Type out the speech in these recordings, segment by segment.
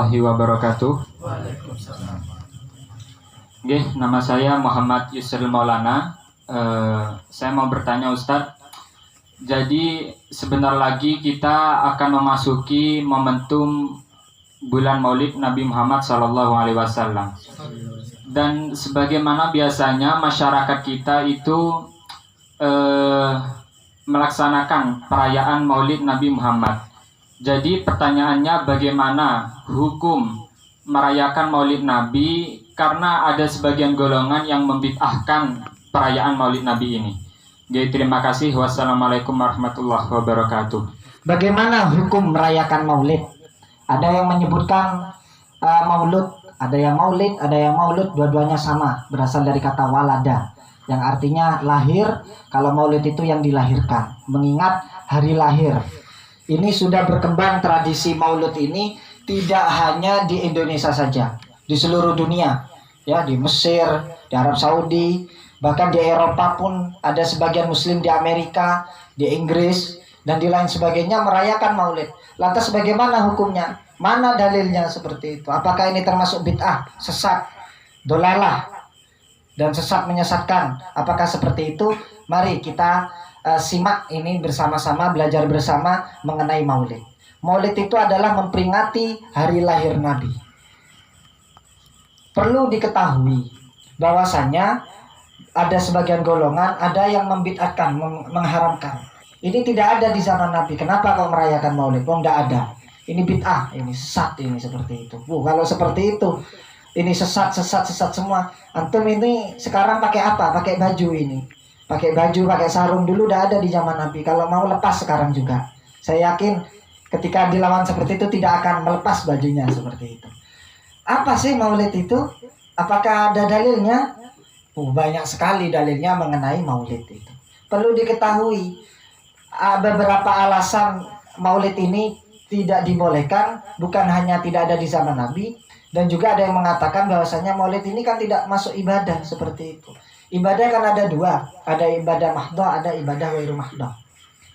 warahmatullahi wabarakatuh. Waalaikumsalam. Oke, nama saya Muhammad Yusril Maulana. Saya mau bertanya Ustadz. Jadi sebentar lagi kita akan memasuki momentum bulan Maulid Nabi Muhammad SAW. Dan sebagaimana biasanya masyarakat kita itu melaksanakan perayaan Maulid Nabi Muhammad. Jadi pertanyaannya, bagaimana hukum merayakan Maulid Nabi karena ada sebagian golongan yang membid'ahkan perayaan Maulid Nabi ini. Jadi terima kasih. Wassalamualaikum warahmatullahi wabarakatuh. Bagaimana hukum merayakan Maulid? Ada yang menyebutkan maulud, ada yang maulid, ada yang maulud, dua-duanya sama, berasal dari kata walada, yang artinya lahir. Kalau maulid itu yang dilahirkan, mengingat hari lahir. Ini sudah berkembang tradisi maulud ini tidak hanya di Indonesia saja, di seluruh dunia, ya, di Mesir, di Arab Saudi, bahkan di Eropa pun ada sebagian Muslim, di Amerika, di Inggris, dan di lain sebagainya merayakan maulid. Lantas bagaimana hukumnya? Mana dalilnya seperti itu? Apakah ini termasuk bid'ah, sesat, dolalah, dan sesat menyesatkan? Apakah seperti itu? Mari kita simak ini bersama-sama, belajar bersama mengenai maulid. Maulid itu adalah memperingati hari lahir Nabi. Perlu diketahui bahwasanya ada sebagian golongan, ada yang membid'ahkan, mengharamkan. Ini tidak ada di zaman Nabi. Kenapa kau merayakan maulid? Oh, tidak ada. Ini bid'ah, ini sesat, ini seperti itu. Kalau seperti itu, ini sesat semua. Antum ini sekarang pakai apa? Pakai baju ini. Pakai baju, pakai sarung, dulu udah ada di zaman Nabi. Kalau mau lepas sekarang juga. Saya yakin ketika dilawan seperti itu tidak akan melepas bajunya seperti itu. Apa sih maulid itu? Apakah ada dalilnya? Banyak sekali dalilnya mengenai maulid itu. Perlu diketahui beberapa alasan maulid ini tidak dibolehkan, bukan hanya tidak ada di zaman Nabi, dan juga ada yang mengatakan bahwasanya maulid ini kan tidak masuk ibadah seperti itu. Ibadah kan ada dua, ada ibadah mahdoh, ada ibadah wairu mahdoh.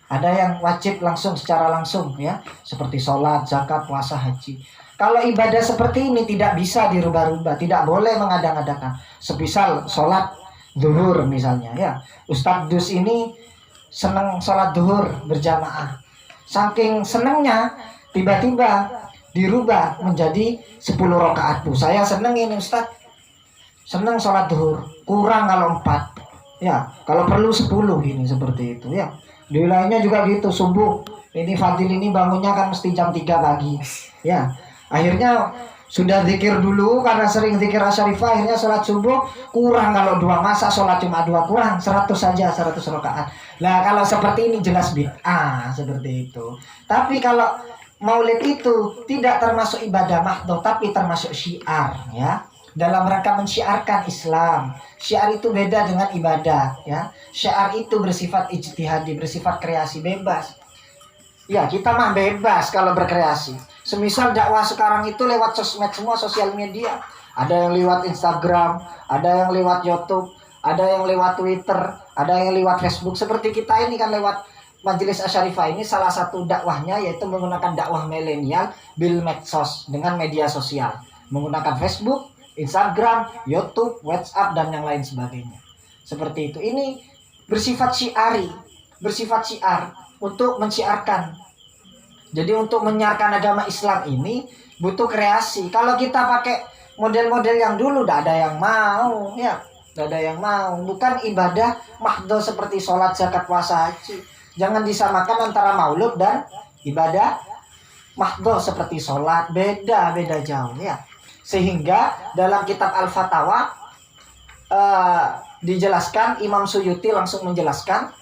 Ada yang wajib langsung, secara langsung, ya, seperti sholat, zakat, puasa, haji. Kalau ibadah seperti ini tidak bisa dirubah-rubah, tidak boleh mengadang-adakan. Semisal sholat zuhur misalnya, ya, Ustadz Dus ini senang sholat zuhur berjamaah. Saking senangnya, tiba-tiba dirubah menjadi 10 rakaat. Saya senang ini Ustadz, senang sholat zuhur, kurang kalau 4, ya, kalau perlu 10 ini seperti itu, ya. Di wilayahnya juga gitu, subuh ini Fadil ini bangunnya kan mesti jam 3 pagi, ya. Akhirnya sudah zikir dulu karena sering zikir asyarifah, akhirnya sholat subuh kurang kalau 2, masa sholat cuma 2, kurang 100 saja, 100 rakaat. Nah, kalau seperti ini jelas bid'ah seperti itu. Tapi kalau maulid itu tidak termasuk ibadah mahdoh, tapi termasuk syiar, ya, dalam rangka mensyiarkan Islam. Syiar itu beda dengan ibadah, ya. Syiar itu bersifat ijtihadi, bersifat kreasi, bebas. Ya, kita mah bebas kalau berkreasi. Semisal dakwah sekarang itu lewat sosmed semua, sosial media. Ada yang lewat Instagram, ada yang lewat YouTube, ada yang lewat Twitter, ada yang lewat Facebook. Seperti kita ini kan lewat Majelis Asyarifah ini, salah satu dakwahnya yaitu menggunakan dakwah milenial bil medsos, dengan media sosial, menggunakan Facebook, Instagram, YouTube, WhatsApp, dan yang lain sebagainya. Seperti itu. Ini bersifat syiari, bersifat syiar, untuk menciarkan. Jadi untuk menyiarkan agama Islam ini butuh kreasi. Kalau kita pakai model-model yang dulu, tidak ada yang mau, ya, tidak ada yang mau. Bukan ibadah mahdoh seperti sholat, zakat, puasa, haji. Jangan disamakan antara maulud dan ibadah mahdoh seperti sholat. Beda jauh, ya. Sehingga dalam kitab Al-Fatawa dijelaskan, Imam Suyuti langsung menjelaskan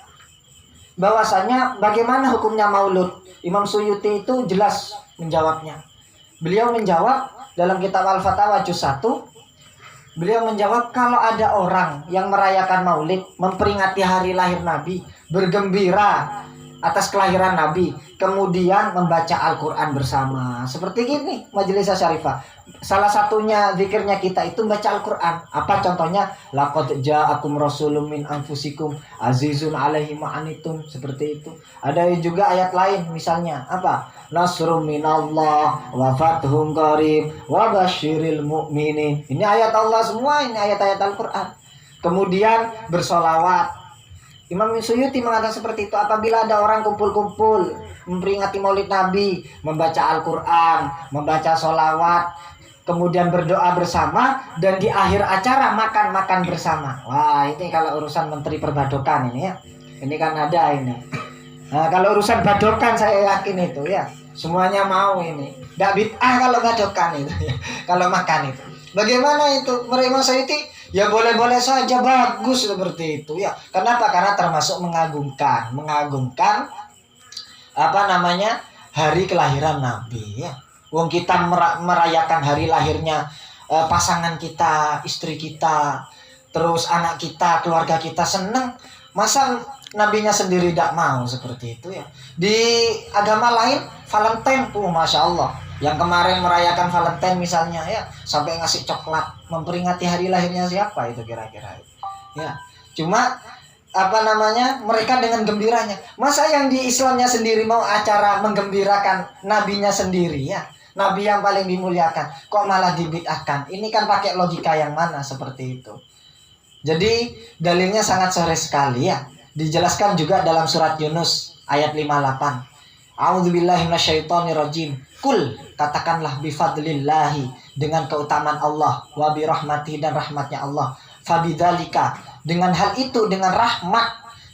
bahwasanya bagaimana hukumnya maulud. Imam Suyuti itu jelas menjawabnya. Beliau menjawab dalam kitab Al-Fatawa juz 1, beliau menjawab, kalau ada orang yang merayakan maulid, memperingati hari lahir Nabi, bergembira atas kelahiran Nabi, kemudian membaca Al-Quran bersama. Seperti gini Majelis Syarifah. Salah satunya zikirnya kita itu baca Al-Quran. Apa contohnya? Laqad ja'akum rasulun min anfusikum azizun alaihi ma'anitum. Seperti itu. Ada juga ayat lain misalnya apa? Nasrum minallah wa fathun qarib wa basyiril mu'minin. Ini ayat Allah semua, ini ayat-ayat Al-Quran. Kemudian bersolawat. Imam Suyuti mengatakan seperti itu. Apabila ada orang kumpul-kumpul memperingati Maulid Nabi, membaca Al-Quran, membaca solawat, kemudian berdoa bersama, dan di akhir acara makan-makan bersama. Wah, ini kalau urusan Menteri Perbadokan ini ya. Ini kan ada ini. Nah, kalau urusan badokan saya yakin itu ya. Semuanya mau ini. Nggak bid'ah kalau badokan itu ya. Kalau makan itu. Bagaimana itu? Imam Suyuti ya boleh-boleh saja, bagus seperti itu ya. Kenapa? Karena termasuk mengagungkan apa namanya, hari kelahiran Nabi ya. Wong kita merayakan hari lahirnya pasangan kita, istri kita, terus anak kita, keluarga kita senang. Masa nabinya sendiri tidak mau seperti itu ya. Di agama lain Valentine tuh Masya Allah, yang kemarin merayakan Valentine misalnya ya, sampai ngasih coklat memperingati hari lahirnya siapa itu kira-kira ya. Cuma apa namanya, mereka dengan gembiranya. Masa yang di Islamnya sendiri mau acara menggembirakan nabinya sendiri ya, nabi yang paling dimuliakan, kok malah dibid'ahkan? Ini kan pakai logika yang mana seperti itu? Jadi dalilnya sangat sore sekali ya. Dijelaskan juga dalam surat Yunus ayat 58. A'udzubillahi minasyaitonirrajim. Kul, katakanlah bifadlillahi, dengan keutamaan Allah, wa birahmatihi, dan rahmatnya Allah, fabidzalika, dengan hal itu, dengan rahmat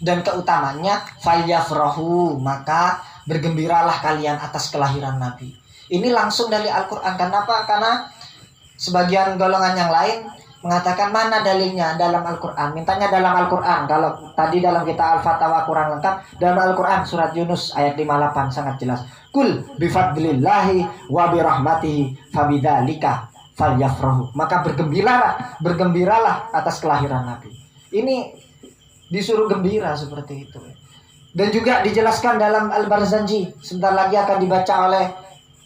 dan keutamannya, falyafrahu, maka bergembiralah kalian atas kelahiran Nabi. Ini langsung dari Al-Quran. Kenapa? Karena sebagian golongan yang lain mengatakan mana dalilnya dalam Al-Quran. Mintanya dalam Al-Quran. Kalau tadi dalam kita Al-Fatawa kurang lengkap, dalam Al-Quran surat Yunus ayat 58 sangat jelas. Kul bifadlillahi wa birahmatihi fabidzalika falyafrahu. Maka bergembiralah atas kelahiran Nabi. Ini disuruh gembira seperti itu. Dan juga dijelaskan dalam Al-Barzanji, sebentar lagi akan dibaca oleh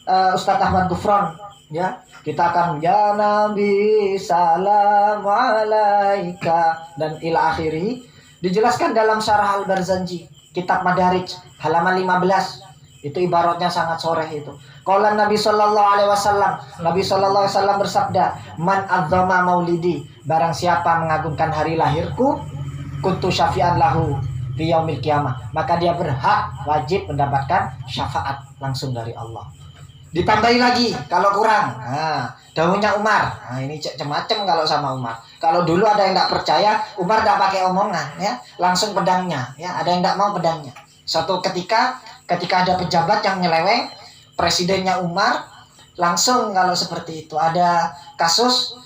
Ustadz Ahmad Gufron ya. Kita akan ya Nabi salam alaika dan ila akhiri. Dijelaskan dalam Syarah Al-Barzanji, kitab Madarij halaman 15. Itu ibaratnya sangat sore itu. Qala Nabi sallallahu alaihi wasallam, Nabi sallallahu alaihi wasallam bersabda, "Man azzama maulidi, barang siapa mengagungkan hari lahirku, kuntu syafi'an lahu fi yaumil qiyamah, maka dia berhak wajib mendapatkan syafaat langsung dari Allah." Ditambahi lagi kalau kurang. Nah, dawuhnya Umar. Nah, ini macam-macam kalau sama Umar. Kalau dulu ada yang tidak percaya, Umar tidak pakai omongan ya, langsung pedangnya ya. Ada yang tidak mau pedangnya. Suatu ketika ada pejabat yang nyeleweng, presidennya Umar, langsung kalau seperti itu ada kasus,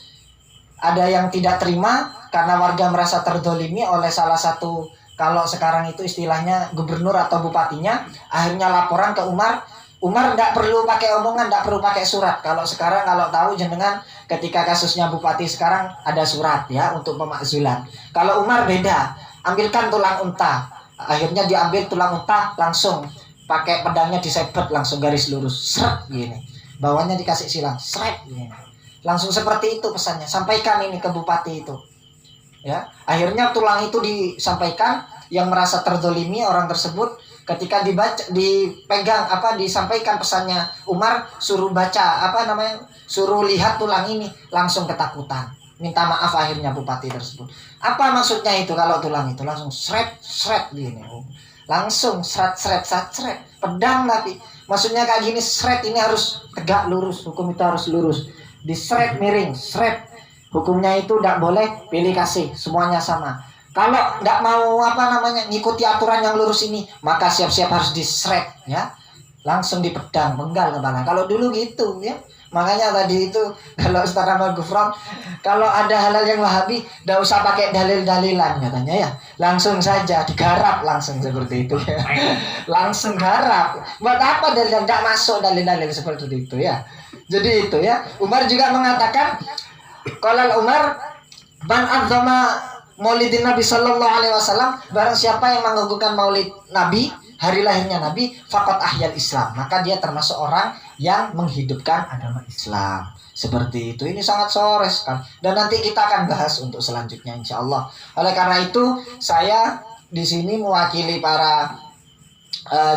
ada yang tidak terima karena warga merasa terdolimi oleh salah satu, kalau sekarang itu istilahnya gubernur atau bupatinya, akhirnya laporan ke Umar. Umar tidak perlu pakai omongan, tidak perlu pakai surat. Kalau sekarang, kalau tahu jenengan, ketika kasusnya bupati sekarang ada surat ya untuk pemakzulan. Kalau Umar beda, ambilkan tulang unta. Akhirnya diambil tulang unta, langsung pakai pedangnya disebet, langsung garis lurus, seret gini. Bawahnya dikasih silang, seret gini. Langsung seperti itu pesannya. Sampaikan ini ke bupati itu. Ya, akhirnya tulang itu disampaikan, yang merasa terdolimi orang tersebut. Ketika dipegang disampaikan pesannya Umar, suruh baca suruh lihat tulang ini, langsung ketakutan, minta maaf akhirnya bupati tersebut. Apa maksudnya itu? Kalau tulang itu langsung seret gini, langsung seret pedang, tapi maksudnya kayak gini, seret ini harus tegak lurus, hukum itu harus lurus, diseret miring, seret, hukumnya itu tidak boleh pilih kasih, semuanya sama. Kalau tidak mau ngikuti aturan yang lurus ini, maka siap-siap harus diseret ya, langsung dipedang, penggal kepala. Kalau dulu gitu ya. Makanya tadi itu kalau Ustaz Ahmad Gufron, kalau ada halal yang Wahabi, tidak usah pakai dalil-dalilan katanya ya, langsung saja digarap, langsung seperti itu ya. Langsung garap. Buat apa dalil? Tidak masuk dalil-dalil seperti itu ya. Jadi itu ya. Umar juga mengatakan, qala Umar, man adzama Maulidin Nabi sallallahu alaihi wasallam, barang siapa yang mengagungkan Maulid Nabi, hari lahirnya Nabi, faqad ahyal Islam, maka dia termasuk orang yang menghidupkan agama Islam. Seperti itu. Ini sangat sores kan. Dan nanti kita akan bahas untuk selanjutnya insya Allah. Oleh karena itu saya di sini mewakili para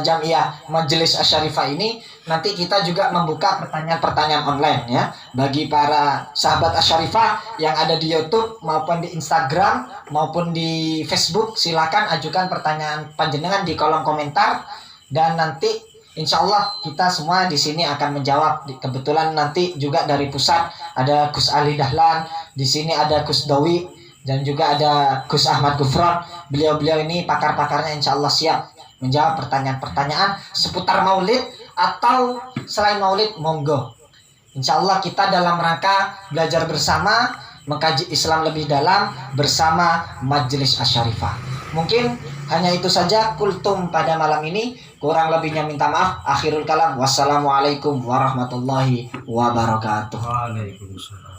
Jamiah Majelis Asy-Syarifah ini, nanti kita juga membuka pertanyaan-pertanyaan online ya bagi para sahabat Asy-Syarifah yang ada di YouTube maupun di Instagram maupun di Facebook. Silakan ajukan pertanyaan panjenengan di kolom komentar dan nanti insya Allah kita semua di sini akan menjawab. Kebetulan nanti juga dari pusat ada Gus Ali Dahlan, di sini ada Gus Dawi dan juga ada Gus Ahmad Gufron. Beliau-beliau ini pakar-pakarnya insya Allah siap menjawab pertanyaan-pertanyaan seputar maulid atau selain maulid, monggo. Insya Allah kita dalam rangka belajar bersama, mengkaji Islam lebih dalam bersama Majelis Asy-Syarifah. Mungkin hanya itu saja kultum pada malam ini. Kurang lebihnya minta maaf. Akhirul kalam. Wassalamualaikum warahmatullahi wabarakatuh. Waalaikumsalam.